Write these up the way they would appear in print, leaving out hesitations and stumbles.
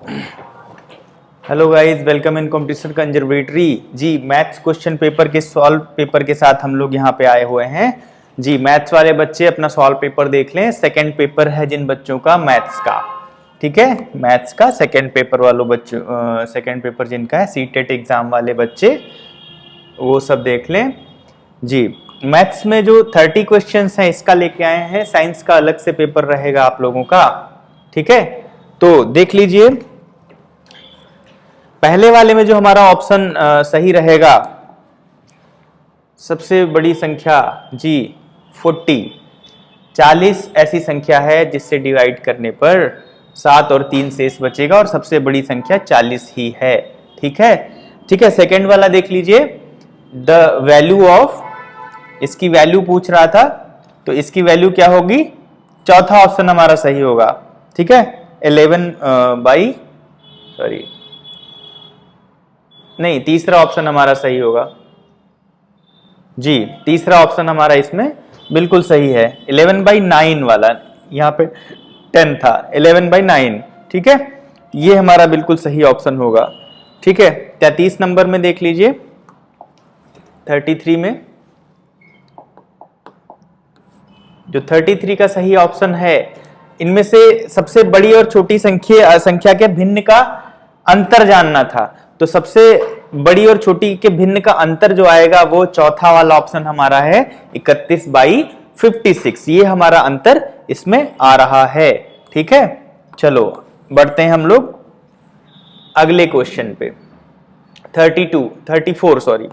Hello guys, welcome in competition conservatory. जी, maths question paper के solve paper के साथ हम लोग यहाँ पे आए हुए हैं। जी, मैथ्स वाले बच्चे अपना सॉल्व पेपर देख लें। सेकंड पेपर है जिन बच्चों का मैथ्स का, ठीक है, मैथ्स का सेकंड पेपर वालों बच्चों, सेकंड पेपर जिनका है सीटेट एग्जाम वाले बच्चे, वो सब देख लें। जी, मैथ्स में जो 30 क्वेश्चंस हैं इसका लेके आए हैं। साइंस का अलग से पेपर रहेगा आप लोगों का, ठीक है। तो देख लीजिए, पहले वाले में जो हमारा ऑप्शन सही रहेगा, सबसे बड़ी संख्या जी 40 ऐसी संख्या है जिससे डिवाइड करने पर 7 और 3 शेष बचेगा और सबसे बड़ी संख्या 40 ही है, ठीक है। ठीक है, सेकंड वाला देख लीजिए, द वैल्यू ऑफ, इसकी वैल्यू पूछ रहा था, तो इसकी वैल्यू क्या होगी, चौथा ऑप्शन हमारा सही होगा, ठीक है। 11 बाई, सॉरी नहीं, तीसरा ऑप्शन हमारा सही होगा जी, तीसरा ऑप्शन हमारा इसमें बिल्कुल सही है। 11/9 वाला, यहाँ पे 10 था, 11/9, ठीक है, ये हमारा बिल्कुल सही ऑप्शन होगा, ठीक है। 33 नंबर में देख लीजिए, 33 में जो 33 का सही ऑप्शन है, इनमें से सबसे बड़ी और छोटी संख्या के भिन्न का अंतर जानना था, तो सबसे बड़ी और छोटी के भिन्न का अंतर जो आएगा वो चौथा वाला ऑप्शन हमारा है, 31/56, ये हमारा अंतर इसमें आ रहा है, ठीक है। चलो बढ़ते हैं हम लोग अगले क्वेश्चन पे। 34 सॉरी,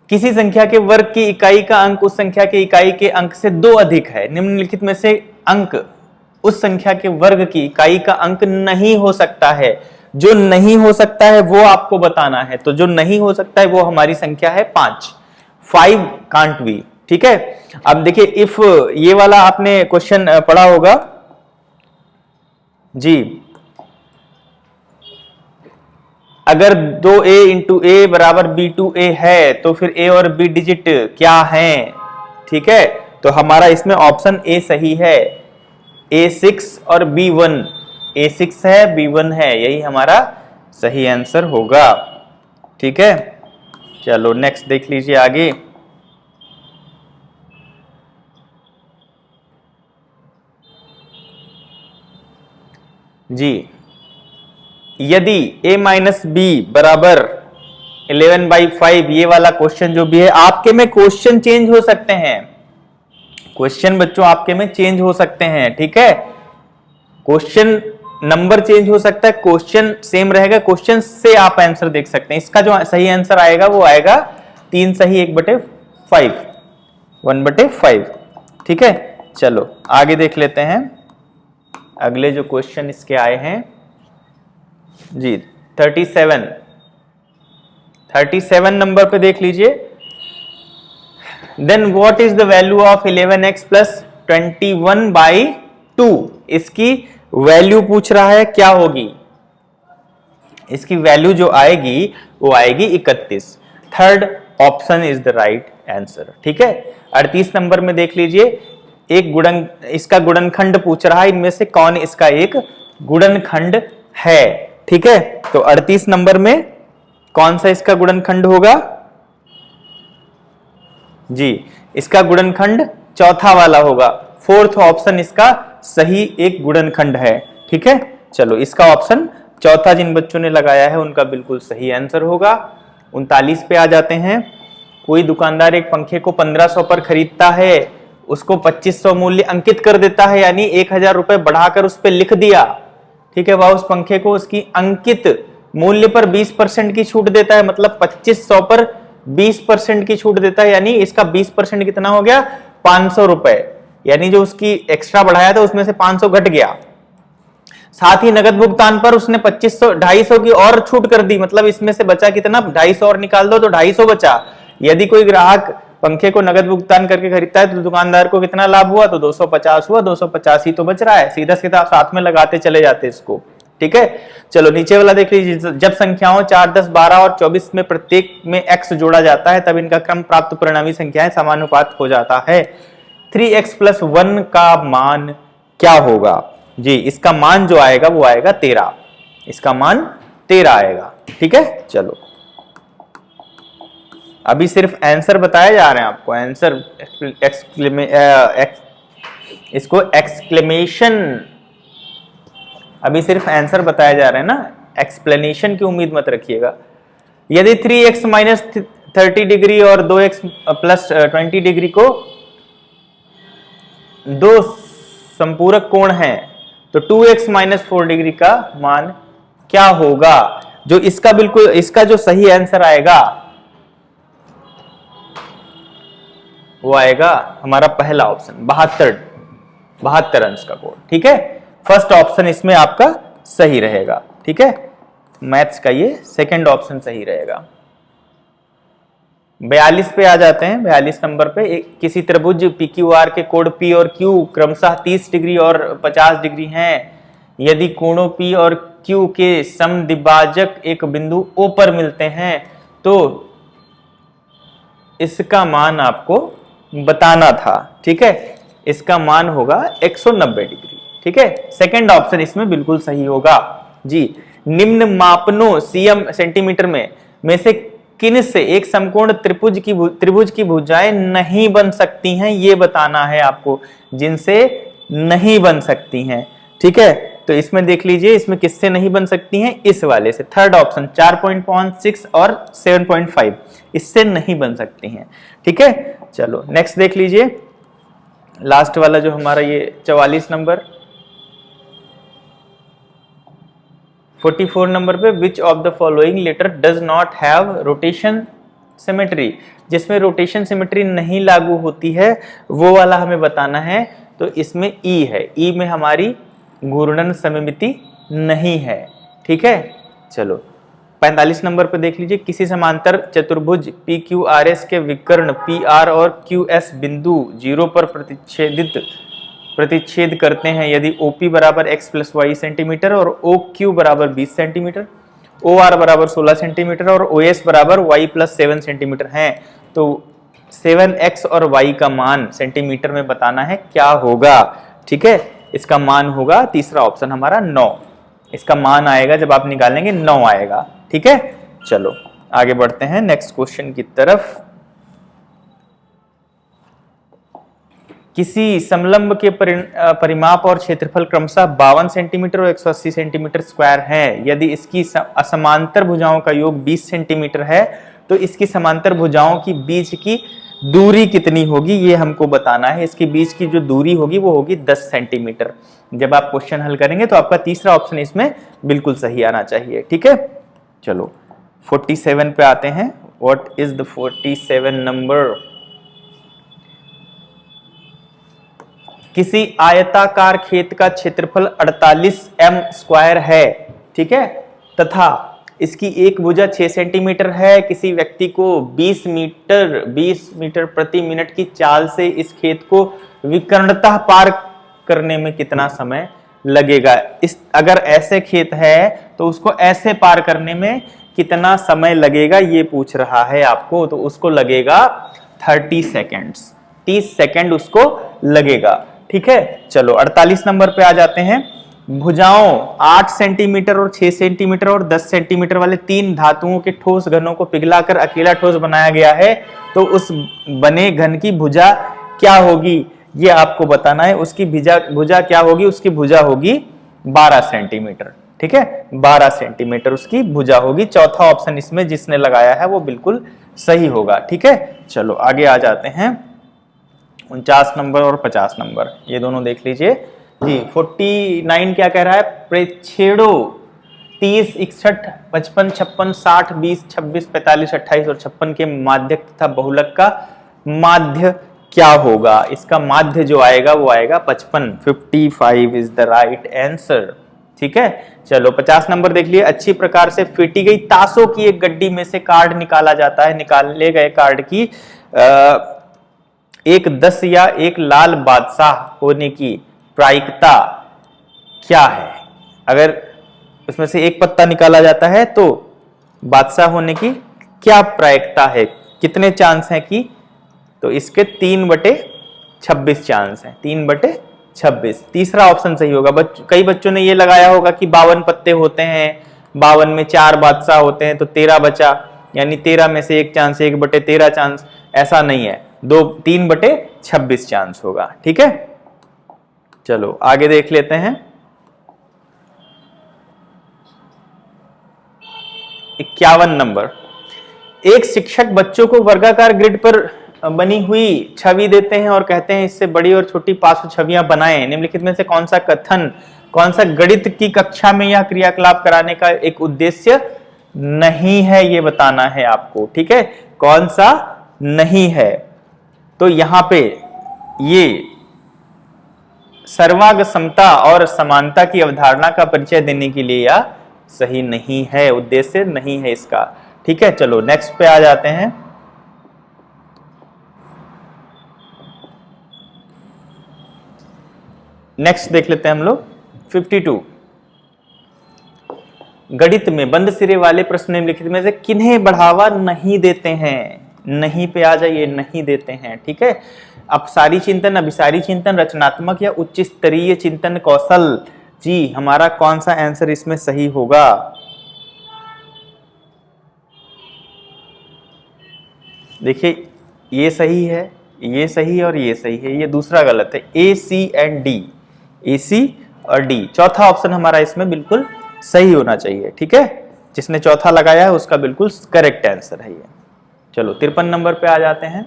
किसी संख्या के वर्ग की इकाई का अंक उस संख्या के इकाई के अंक से 2 अधिक है। निम्नलिखित में से अंक उस संख्या के वर्ग की इकाई का अंक नहीं हो सकता है। जो नहीं हो सकता है वो आपको बताना है, तो जो नहीं हो सकता है वो हमारी संख्या है 5 कांट बी, ठीक है। अब देखिए, इफ ये वाला आपने क्वेश्चन पढ़ा होगा जी, अगर 2a इंटू ए बराबर b2a है तो फिर a और b डिजिट क्या हैं, ठीक है। तो हमारा इसमें ऑप्शन ए सही है, a6 और b1, a6 है b1 है, यही हमारा सही आंसर होगा, ठीक है। चलो नेक्स्ट देख लीजिए आगे। जी, यदि a माइनस बी बराबर 11/5, ये वाला क्वेश्चन जो भी है, आपके में क्वेश्चन चेंज हो सकते हैं, क्वेश्चन बच्चों आपके में चेंज हो सकते हैं, ठीक है। क्वेश्चन नंबर चेंज हो सकता है, क्वेश्चन सेम रहेगा, क्वेश्चन से आप आंसर देख सकते हैं। इसका जो सही आंसर आएगा वो आएगा 3 सही 1/5, ठीक है। चलो आगे देख लेते हैं अगले जो क्वेश्चन इसके आए हैं जी। 37 नंबर पे देख लीजिए, then what is the value of 11x plus 21/2, इसकी वैल्यू पूछ रहा है, क्या होगी, इसकी वैल्यू जो आएगी वो आएगी 31। Third option is the right answer, ठीक है। 38 नंबर में देख लीजिए, इसका गुणनखंड पूछ रहा है, इनमें से कौन इसका एक गुणनखंड है, ठीक है। तो 38 नंबर में कौन सा इसका गुणनखंड होगा जी, इसका गुणनखंड चौथा वाला होगा, फोर्थ ऑप्शन इसका सही एक गुणनखंड है, ठीक है। चलो इसका ऑप्शन चौथा जिन बच्चों ने लगाया है उनका बिल्कुल सही आंसर होगा। 39 पे आ जाते हैं। कोई दुकानदार एक पंखे को 1500 पर खरीदता है, उसको 2500 मूल्य अंकित कर देता है, यानी 1000 रुपए बढ़ाकर उस पर लिख दिया, ठीक है। वह उस पंखे को उसकी अंकित मूल्य पर 20% की छूट देता है, मतलब 2500 पर 20% की छूट देता है, यानी इसका 20% कितना हो गया, 500 रुपए, यानी जो उसकी एक्स्ट्रा बढ़ाया था उसमें से 500 घट गया। साथ ही नगद भुगतान पर उसने 250 की और छूट कर दी, मतलब इसमें से बचा कितना, 250 और निकाल दो तो 250 बचा। यदि कोई ग्राहक पंखे को नगद भुगतान करके खरीदता है तो दुकानदार को कितना लाभ हुआ, तो 250 हुआ, 250 ही तो बच रहा है, सीधा सीधा साथ में लगाते चले जाते इसको, ठीक है। चलो नीचे वाला देख लीजिए, जब संख्याओं 4, 10, 12 और 24 में प्रत्येक में x जोड़ा जाता है तब इनका क्रम प्राप्त परिणामी संख्याएं समानुपात हो जाता है। 3x + 1 का मान क्या होगा जी, इसका मान जो आएगा वो आएगा 13, इसका मान 13 आएगा। ठीक है, चलो अभी सिर्फ आंसर बताए जा रहे हैं आपको, आंसर इसको एक्सक्लेमेशन, अभी सिर्फ आंसर बताए जा रहे हैं ना, एक्सप्लेनेशन की उम्मीद मत रखिएगा। यदि 3x माइनस 30 डिग्री और 2x प्लस 20 डिग्री को दो संपूरक कोण हैं तो 2x माइनस 4 डिग्री का मान क्या होगा? जो इसका बिल्कुल, इसका जो सही आंसर आएगा वो आएगा हमारा पहला ऑप्शन 72 अंश का कोण। ठीक है, फर्स्ट ऑप्शन इसमें आपका सही रहेगा। ठीक है, मैथ्स का ये सेकंड ऑप्शन सही रहेगा। 42 पे आ जाते हैं। 42 नंबर पे किसी त्रिभुज PQR के कोण P और Q क्रमशः 30 डिग्री और 50 डिग्री हैं। यदि कोणों P और Q के समद्विभाजक एक बिंदु O पर मिलते हैं तो इसका मान आपको बताना था। ठीक है, इसका मान होगा 190 डिग्री। ठीक है, सेकंड ऑप्शन इसमें बिल्कुल सही होगा जी। निम्न मापनों सीएम सेंटीमीटर में से किन से एक समकोण त्रिभुज की भुजाएं नहीं बन सकती हैं, ये बताना है आपको, जिनसे नहीं बन सकती हैं। ठीक है, तो इसमें देख लीजिए इसमें किससे नहीं बन सकती हैं, इस वाले से, थर्ड ऑप्शन 4.6 और 7.5 इससे नहीं बन सकती हैं। ठीक है, चलो नेक्स्ट देख लीजिए, लास्ट वाला जो हमारा ये 44 नंबर 44 नंबर पे which of the following letter does not have rotation symmetry, जिसमें रोटेशन सिमेट्री नहीं लागू होती है वो वाला हमें बताना है। तो इसमें ई है, ई में हमारी घूर्णन सममिति नहीं है। ठीक है, चलो 45 नंबर पे देख लीजिए, किसी समांतर चतुर्भुज PQRS के विकर्ण PR और QS बिंदु 0 पर प्रतिच्छेद करते हैं यदि OP बराबर x प्लस वाई सेंटीमीटर और OQ बराबर 20 सेंटीमीटर, OR बराबर 16 सेंटीमीटर और OS बराबर y प्लस 7 सेंटीमीटर हैं, तो 7x और y का मान सेंटीमीटर में बताना है क्या होगा। ठीक है, इसका मान होगा तीसरा ऑप्शन हमारा 9, इसका मान आएगा जब आप निकालेंगे 9 आएगा। ठीक है, चलो आगे बढ़ते हैं नेक्स्ट क्वेश्चन की तरफ। किसी समलंब के परिमाप और क्षेत्रफल क्रमशः 52 सेंटीमीटर और 180 सेंटीमीटर स्क्वायर है। यदि इसकी असमांतर भुजाओं का योग 20 सेंटीमीटर है तो इसकी समांतर भुजाओं की बीच की दूरी कितनी होगी, ये हमको बताना है। इसके बीच की जो दूरी होगी वो होगी 10 सेंटीमीटर। जब आप क्वेश्चन हल करेंगे तो आपका तीसरा ऑप्शन इसमें बिल्कुल सही आना चाहिए। ठीक है, चलो 47 पे आते हैं। What is the 47 number? किसी आयताकार खेत का क्षेत्रफल 48 m स्क्वायर है। ठीक है, तथा इसकी एक भुजा 6 सेंटीमीटर है। किसी व्यक्ति को 20 मीटर प्रति मिनट की चाल से इस खेत को विकर्णतः पार करने में कितना समय लगेगा? अगर ऐसे खेत है तो उसको ऐसे पार करने में कितना समय लगेगा ये पूछ रहा है आपको। तो उसको लगेगा 30 सेकेंड्स, 30 सेकेंड उसको लगेगा। ठीक है, चलो 48 नंबर पे आ जाते हैं। भुजाओं 8 सेंटीमीटर और 6 सेंटीमीटर और 10 सेंटीमीटर वाले 3 धातुओं के ठोस घनों को पिघलाकर अकेला ठोस बनाया गया है, तो उस बने घन की भुजा क्या होगी ये आपको बताना है। उसकी भुजा क्या होगी? उसकी भुजा होगी 12 सेंटीमीटर। ठीक है, 12 सेंटीमीटर उसकी भुजा होगी। चौथा ऑप्शन इसमें जिसने लगाया है वो बिल्कुल सही होगा। ठीक है, चलो आगे आ जाते हैं। 49 नंबर और 50 नंबर ये दोनों देख लीजिए जी। 49 क्या कह रहा है? प्रेक्षेणों 30, 61, 55, 56, 60, 20, 26, 45, 28 और 56 के माध्यक तथा बहुलक का माध्य क्या होगा? इसका माध्य जो आएगा वो आएगा 55। 55 इज द राइट आंसर। ठीक है, चलो 50 नंबर देख लिए। अच्छी प्रकार से फेंटी गई ताशों की एक गड्डी में से कार्ड निकाला जाता है। निकाले गए कार्ड की एक 10 या एक लाल बादशाह होने की प्रायिकता क्या है? अगर उसमें से एक पत्ता निकाला जाता है तो बादशाह होने की क्या प्रायिकता है? कितने चांस हैं कि? तो इसके 3/26 चांस हैं। 3/26 तीसरा ऑप्शन सही होगा। कई बच्चों ने ये लगाया होगा कि 52 पत्ते पत्ते होते हैं, 52 में 4 बादशाह होते हैं, तो 13 बचा, यानी 13 में से 1 चांस, 1/13 चांस, ऐसा नहीं है, 3/26 चांस होगा। ठीक है, चलो आगे देख लेते हैं। 51 नंबर, एक शिक्षक बच्चों को वर्गाकार ग्रिड पर बनी हुई छवि देते हैं और कहते हैं इससे बड़ी और छोटी पार्श्व छवियां बनाएं। निम्नलिखित में से कौन सा कथन, कौन सा गणित की कक्षा में यह क्रियाकलाप कराने का एक उद्देश्य नहीं है, ये बताना है आपको। ठीक है, कौन सा नहीं है, तो यहां पे ये सर्वांग समता और समानता की अवधारणा का परिचय देने के लिए यह सही नहीं है, उद्देश्य नहीं है इसका। ठीक है, चलो नेक्स्ट पे आ जाते हैं। नेक्स्ट देख लेते हैं हम लोग 52, गणित में बंद सिरे वाले प्रश्न निम्नलिखित में से किन्हें बढ़ावा नहीं देते हैं? नहीं पे आ जाइए, नहीं देते हैं। ठीक है, अपसारी चिंतन, अभिसारी चिंतन, रचनात्मक या उच्च स्तरीय चिंतन कौशल। जी, हमारा कौन सा आंसर इसमें सही होगा? देखिए, ये सही है, ये सही और ये सही है, ये दूसरा गलत है। ए, सी एंड डी, ए, सी और डी, चौथा ऑप्शन हमारा इसमें बिल्कुल सही होना चाहिए। ठीक है, जिसने चौथा लगाया है उसका बिल्कुल करेक्ट आंसर है ये। चलो 53 नंबर पे आ जाते हैं।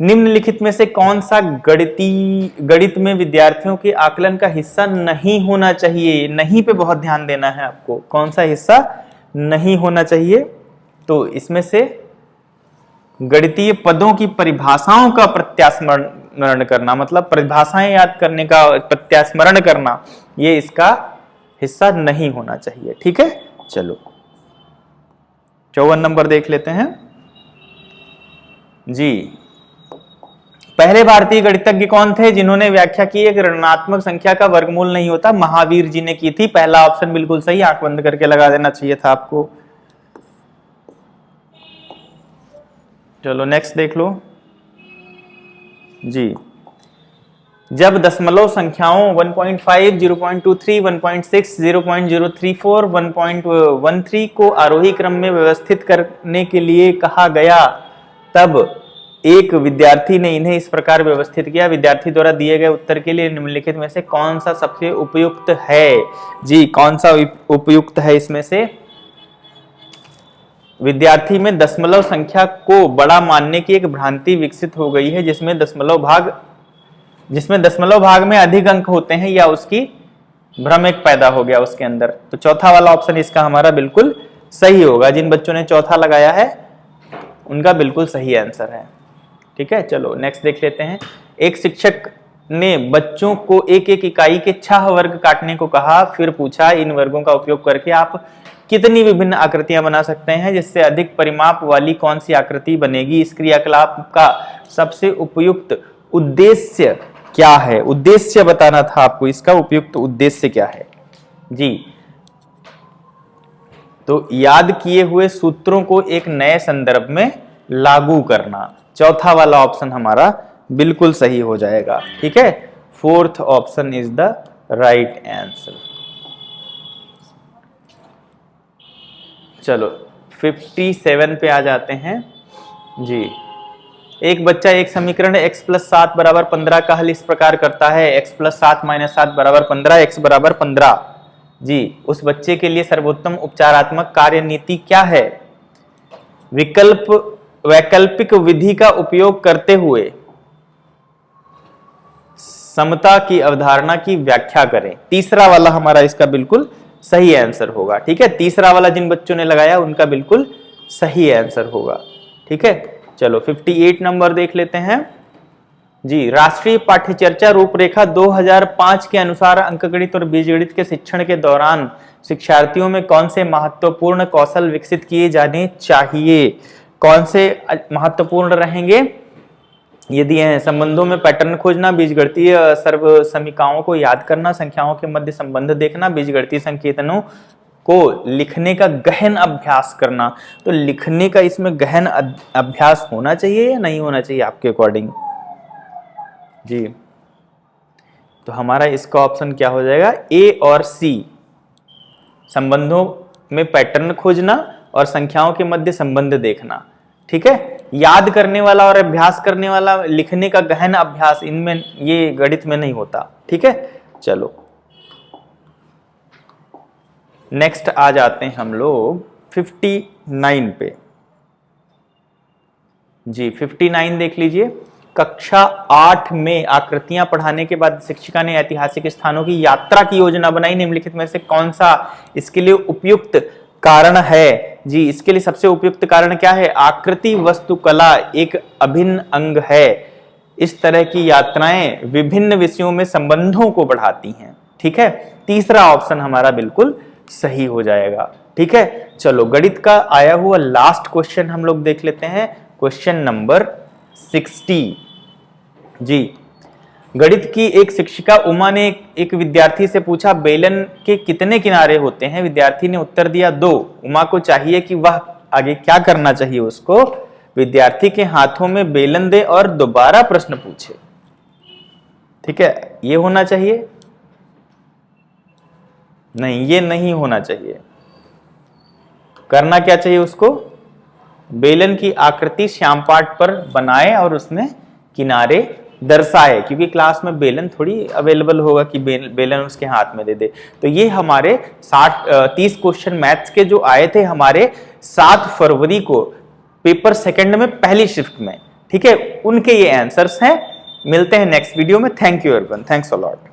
निम्नलिखित में से कौन सा गणित में विद्यार्थियों के आकलन का हिस्सा नहीं होना चाहिए? नहीं पे बहुत ध्यान देना है आपको, कौन सा हिस्सा नहीं होना चाहिए? तो इसमें से गणितीय पदों की परिभाषाओं का प्रत्यास्मरण करना, मतलब परिभाषाएं याद करने का प्रत्यास्मरण करना, ये इसका हिस्सा नहीं होना चाहिए। ठीक है, चलो 54 नंबर देख लेते हैं। जी, पहले भारतीय गणितज्ञ कौन थे जिन्होंने व्याख्या की एक ऋणात्मक संख्या का वर्गमूल नहीं होता? महावीर जी ने की थी। पहला ऑप्शन बिल्कुल सही, आंख बंद करके लगा देना चाहिए था आपको। चलो नेक्स्ट देख लो। जी, जब दशमलव संख्याओं 1.5, 0.23, 1.6, 0.034, 1.13 को आरोही क्रम में व्यवस्थित करने के लिए कहा गया, तब एक विद्यार्थी ने इन्हें इस प्रकार व्यवस्थित किया। विद्यार्थी द्वारा दिए गए उत्तर के लिए निम्नलिखित में से कौन सा सबसे उपयुक्त है? जी, कौन सा उपयुक्त है इसमें से? विद्यार्थी में दशमलव संख्या को बड़ा मानने की एक भ्रांति विकसित हो गई है, जिसमें दशमलव भाग में अधिक अंक होते हैं, या उसकी भ्रम एक पैदा हो गया उसके अंदर। तो चौथा वाला ऑप्शन इसका हमारा बिल्कुल सही होगा। जिन बच्चों ने चौथा लगाया है उनका बिल्कुल सही आंसर है। ठीक है, चलो नेक्स्ट देख लेते हैं। एक शिक्षक ने बच्चों को एक एक इकाई के 6 वर्ग काटने को कहा, फिर पूछा इन वर्गों का उपयोग करके आप कितनी विभिन्न आकृतियां बना सकते हैं? जिससे अधिक परिमाप वाली कौन सी आकृति बनेगी? इस क्रियाकलाप का सबसे उपयुक्त उद्देश्य क्या है? उद्देश्य बताना था आपको, इसका उपयुक्त उद्देश्य क्या है? जी, तो याद किए हुए सूत्रों को एक नए संदर्भ में लागू करना। चौथा वाला ऑप्शन हमारा बिल्कुल सही हो जाएगा। ठीक है, 4th option is the right answer. चलो 57 पे आ जाते हैं। जी, एक बच्चा एक समीकरण x + 7 = 15 का हल इस प्रकार करता है, x + 7 - 7 = 15, x = 15। जी, उस बच्चे के लिए सर्वोत्तम उपचारात्मक कार्यनीति क्या है? वैकल्पिक विधि का उपयोग करते हुए समता की अवधारणा की व्याख्या करें। तीसरा वाला हमारा इसका बिल्कुल सही आंसर होगा। ठीक है, तीसरा वाला जिन बच्चों ने लगाया उनका बिल्कुल सही आंसर होगा। ठीक है, चलो 58 नंबर देख लेते हैं। जी, राष्ट्रीय पाठ्यचर्या रूपरेखा 2005 के अनुसार अंकगणित और बीजगणित के शिक्षण के दौरान शिक्षार्थियों में कौन से महत्वपूर्ण कौशल विकसित किए जाने चाहिए? कौन से महत्वपूर्ण रहेंगे? ये दिए हैं, संबंधों में पैटर्न खोजना, बीजगणितीय सर्व समीकरणों को याद करना, संख्याओं के मध्य संबंध देखना, बीजगणितीय संकेतनों को लिखने का गहन अभ्यास करना। तो लिखने का इसमें गहन अभ्यास होना चाहिए या नहीं होना चाहिए आपके अकॉर्डिंग? जी, तो हमारा इसका ऑप्शन क्या हो जाएगा, ए और सी। संबंधों में पैटर्न खोजना और संख्याओं के मध्य संबंध देखना। ठीक है, याद करने वाला और अभ्यास करने वाला, लिखने का गहन अभ्यास, इनमें ये गणित में नहीं होता। ठीक है, चलो नेक्स्ट आ जाते हैं हम लोग 59 पे। जी 59 देख लीजिए। कक्षा 8 में आकृतियां पढ़ाने के बाद शिक्षिका ने ऐतिहासिक स्थानों की यात्रा की योजना बनाई, निम्नलिखित में से कौन सा इसके लिए उपयुक्त कारण है। जी इसके लिए सबसे उपयुक्त कारण क्या है, आकृति वस्तुकला एक अभिन्न अंग है। इस तरह की यात्राएं विभिन्न विषयों में संबंधों को बढ़ाती हैं। ठीक है, तीसरा ऑप्शन हमारा बिल्कुल सही हो जाएगा। ठीक है, चलो गणित का आया हुआ लास्ट क्वेश्चन हम लोग देख लेते हैं, क्वेश्चन नंबर 60। जी गणित की एक शिक्षिका उमा ने एक विद्यार्थी से पूछा, बेलन के कितने किनारे होते हैं। विद्यार्थी ने उत्तर दिया 2। उमा को चाहिए कि वह आगे क्या करना चाहिए उसको, विद्यार्थी के हाथों में बेलन दे और दोबारा प्रश्न पूछे। ठीक है, ये होना चाहिए, नहीं ये नहीं होना चाहिए। करना क्या चाहिए उसको, बेलन की आकृति श्यामपाठ पर बनाए और उसमें किनारे दर्शाए, क्योंकि क्लास में बेलन थोड़ी अवेलेबल होगा कि बेलन उसके हाथ में दे दे। तो ये हमारे 30 क्वेश्चन मैथ्स के जो आए थे हमारे 7 फरवरी को पेपर सेकंड में पहली शिफ्ट में। ठीक है, उनके ये आंसर्स हैं। मिलते हैं नेक्स्ट वीडियो में। Thank you everyone, thanks a lot.